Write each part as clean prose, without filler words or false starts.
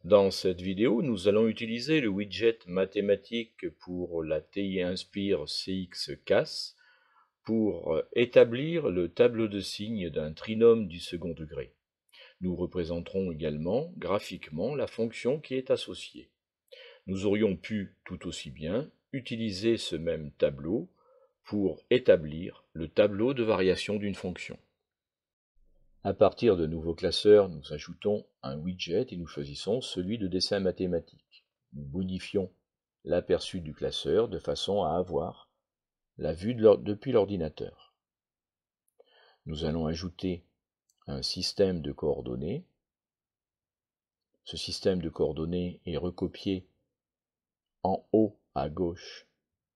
Dans cette vidéo, nous allons utiliser le widget mathématique pour la TI Inspire CX-CAS pour établir le tableau de signes d'un trinôme du second degré. Nous représenterons également graphiquement la fonction qui est associée. Nous aurions pu tout aussi bien utiliser ce même tableau pour établir le tableau de variation d'une fonction. À partir de nouveaux classeurs, nous ajoutons un widget et nous choisissons celui de dessin mathématique. Nous modifions l'aperçu du classeur de façon à avoir la vue depuis l'ordinateur. Nous allons ajouter un système de coordonnées. Ce système de coordonnées est recopié en haut à gauche,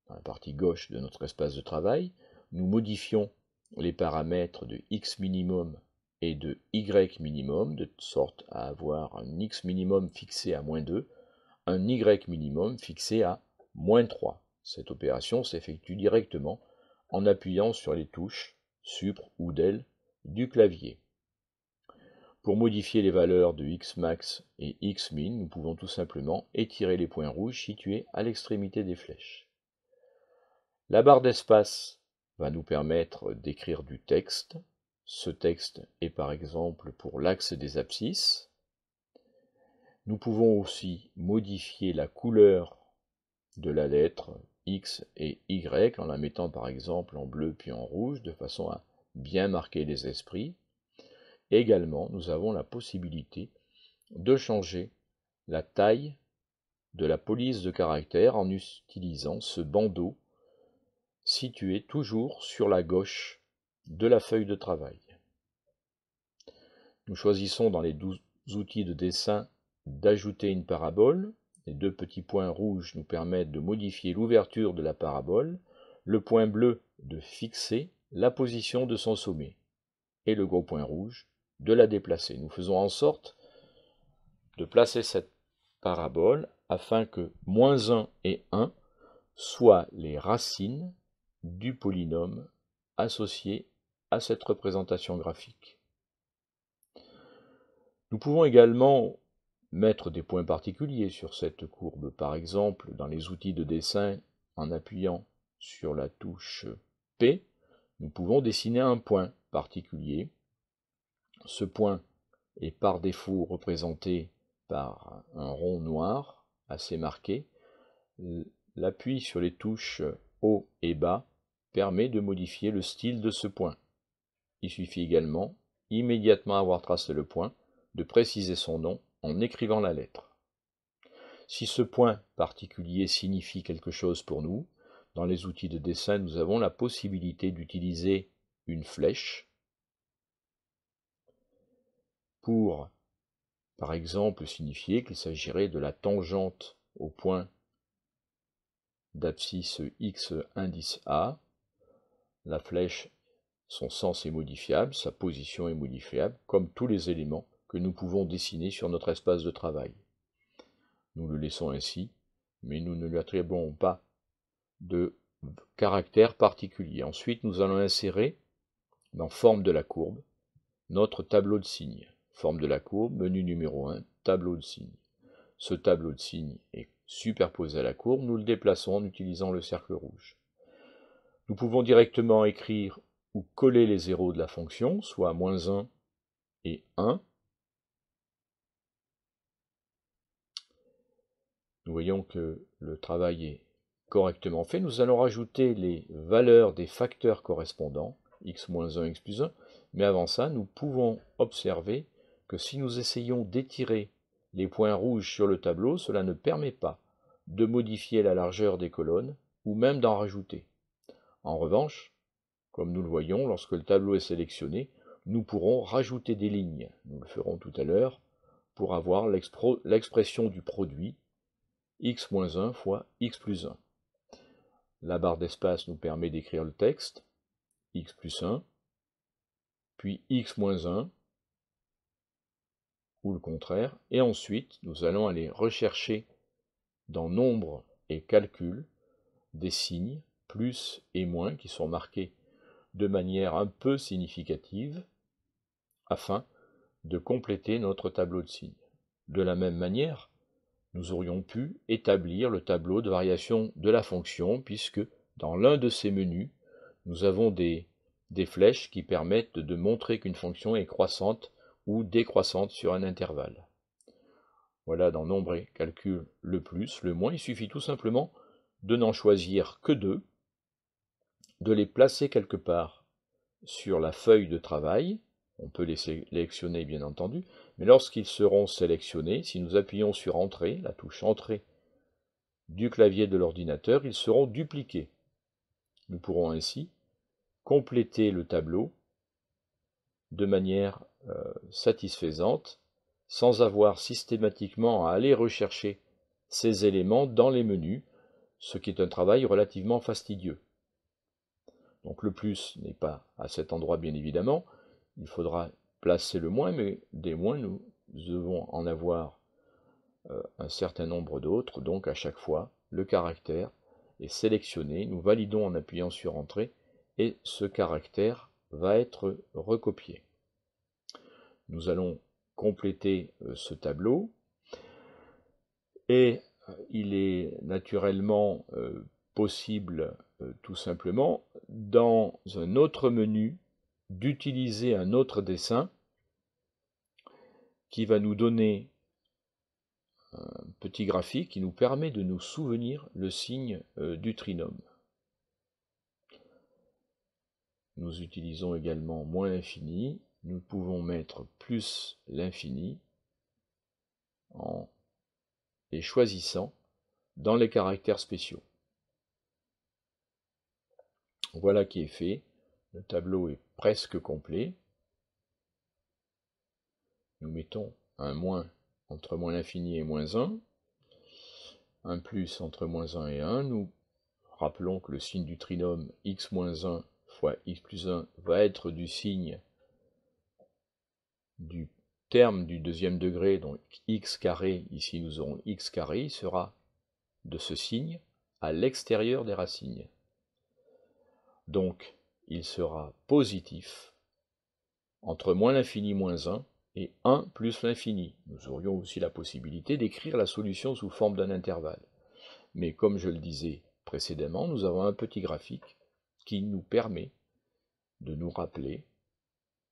dans la partie gauche de notre espace de travail. Nous modifions les paramètres de x minimum et de y minimum, de sorte à avoir un x minimum fixé à -2, un y minimum fixé à -3. Cette opération s'effectue directement en appuyant sur les touches Supr ou Del du clavier. Pour modifier les valeurs de xmax et xmin, nous pouvons tout simplement étirer les points rouges situés à l'extrémité des flèches. La barre d'espace va nous permettre d'écrire du texte. Ce texte est par exemple pour l'axe des abscisses. Nous pouvons aussi modifier la couleur de la lettre X et Y en la mettant par exemple en bleu puis en rouge de façon à bien marquer les esprits. Également, nous avons la possibilité de changer la taille de la police de caractère en utilisant ce bandeau situé toujours sur la gauche de la feuille de travail. Nous choisissons dans les 12 outils de dessin d'ajouter une parabole. Les deux petits points rouges nous permettent de modifier l'ouverture de la parabole, le point bleu de fixer la position de son sommet et le gros point rouge de la déplacer. Nous faisons en sorte de placer cette parabole afin que -1 et 1 soient les racines du polynôme associé à cette représentation graphique. Nous pouvons également mettre des points particuliers sur cette courbe, par exemple dans les outils de dessin, en appuyant sur la touche P, nous pouvons dessiner un point particulier. Ce point est par défaut représenté par un rond noir assez marqué. L'appui sur les touches haut et bas permet de modifier le style de ce point. Il suffit également, immédiatement avoir tracé le point, de préciser son nom en écrivant la lettre. Si ce point particulier signifie quelque chose pour nous, dans les outils de dessin, nous avons la possibilité d'utiliser une flèche pour, par exemple, signifier qu'il s'agirait de la tangente au point d'abscisse X indice A. La flèche, son sens est modifiable, sa position est modifiable, comme tous les éléments que nous pouvons dessiner sur notre espace de travail. Nous le laissons ainsi, mais nous ne lui attribuons pas de caractère particulier. Ensuite, nous allons insérer, dans forme de la courbe, notre tableau de signes. Forme de la courbe, menu numéro 1, tableau de signes. Ce tableau de signes est superposé à la courbe, nous le déplaçons en utilisant le cercle rouge. Nous pouvons directement écrire ou coller les zéros de la fonction, soit -1 et 1. Nous voyons que le travail est correctement fait. Nous allons rajouter les valeurs des facteurs correspondants, x-1, x plus 1, mais avant ça, nous pouvons observer que si nous essayons d'étirer les points rouges sur le tableau, cela ne permet pas de modifier la largeur des colonnes ou même d'en rajouter. En revanche, comme nous le voyons, lorsque le tableau est sélectionné, nous pourrons rajouter des lignes. Nous le ferons tout à l'heure pour avoir l'expression du produit x-1 fois x plus 1. La barre d'espace nous permet d'écrire le texte, x plus 1, puis x-1, ou le contraire, et ensuite nous allons aller rechercher dans nombre et calcul des signes, plus et moins, qui sont marqués de manière un peu significative, afin de compléter notre tableau de signes. De la même manière, nous aurions pu établir le tableau de variation de la fonction, puisque dans l'un de ces menus, nous avons des flèches qui permettent de montrer qu'une fonction est croissante ou décroissante sur un intervalle. Voilà, dans Nombre et Calcul, le plus, le moins, il suffit tout simplement de n'en choisir que deux, de les placer quelque part sur la feuille de travail. On peut les sélectionner bien entendu, mais lorsqu'ils seront sélectionnés, si nous appuyons sur Entrée, la touche Entrée du clavier de l'ordinateur, ils seront dupliqués. Nous pourrons ainsi compléter le tableau de manière satisfaisante, sans avoir systématiquement à aller rechercher ces éléments dans les menus, ce qui est un travail relativement fastidieux. Donc le plus n'est pas à cet endroit bien évidemment, il faudra placer le moins, mais des moins nous devons en avoir un certain nombre d'autres, donc à chaque fois le caractère est sélectionné, nous validons en appuyant sur Entrée et ce caractère va être recopié. Nous allons compléter ce tableau et il est naturellement possible tout simplement dans un autre menu d'utiliser un autre dessin qui va nous donner un petit graphique qui nous permet de nous souvenir le signe du trinôme. Nous utilisons également moins l'infini, nous pouvons mettre plus l'infini en les choisissant dans les caractères spéciaux. Voilà qui est fait, le tableau est presque complet. Nous mettons un moins entre moins l'infini et moins 1, un plus entre moins 1 et 1. Nous rappelons que le signe du trinôme x moins 1 fois x plus 1 va être du signe du terme du deuxième degré, donc x carré, ici nous aurons x carré, il sera de ce signe à l'extérieur des racines. Donc il sera positif entre moins l'infini moins 1 et 1 plus l'infini. Nous aurions aussi la possibilité d'écrire la solution sous forme d'un intervalle. Mais comme je le disais précédemment, nous avons un petit graphique qui nous permet de nous rappeler,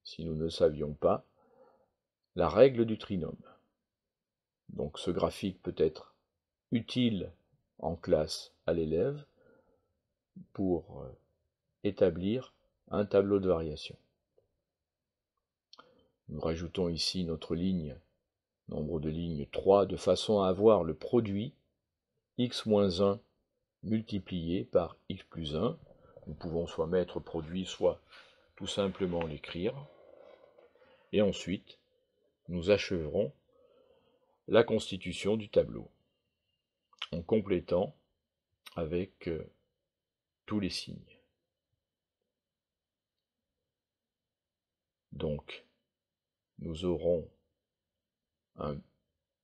si nous ne savions pas, la règle du trinôme. Donc ce graphique peut être utile en classe à l'élève pour établir un tableau de variation. Nous rajoutons ici notre ligne, nombre de lignes 3, de façon à avoir le produit x-1 multiplié par x plus 1. Nous pouvons soit mettre produit, soit tout simplement l'écrire. Et ensuite, nous achèverons la constitution du tableau en complétant avec tous les signes. Donc, nous aurons un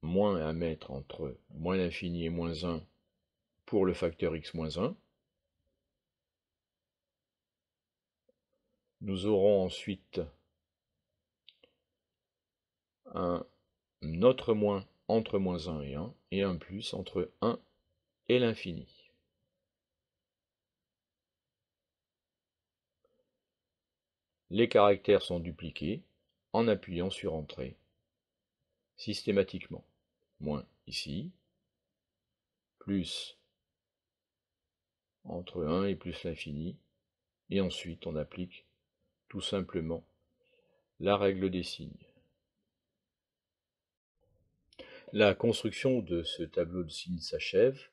moins à mettre entre moins l'infini et moins 1 pour le facteur x moins 1. Nous aurons ensuite un autre moins entre moins 1 et 1, et un plus entre 1 et l'infini. Les caractères sont dupliqués en appuyant sur Entrée, systématiquement. Moins ici, plus entre 1 et plus l'infini, et ensuite on applique tout simplement la règle des signes. La construction de ce tableau de signes s'achève.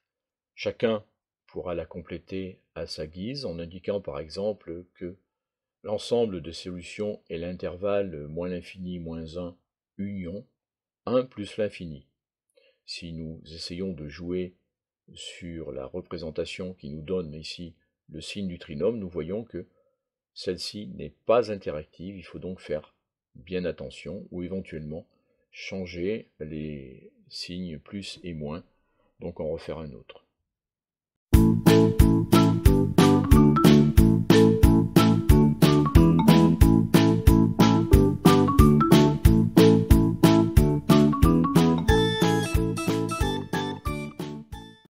Chacun pourra la compléter à sa guise en indiquant par exemple que l'ensemble de solutions est l'intervalle moins l'infini moins 1 union 1 plus l'infini. Si nous essayons de jouer sur la représentation qui nous donne ici le signe du trinôme, nous voyons que celle-ci n'est pas interactive, il faut donc faire bien attention ou éventuellement changer les signes plus et moins, donc en refaire un autre.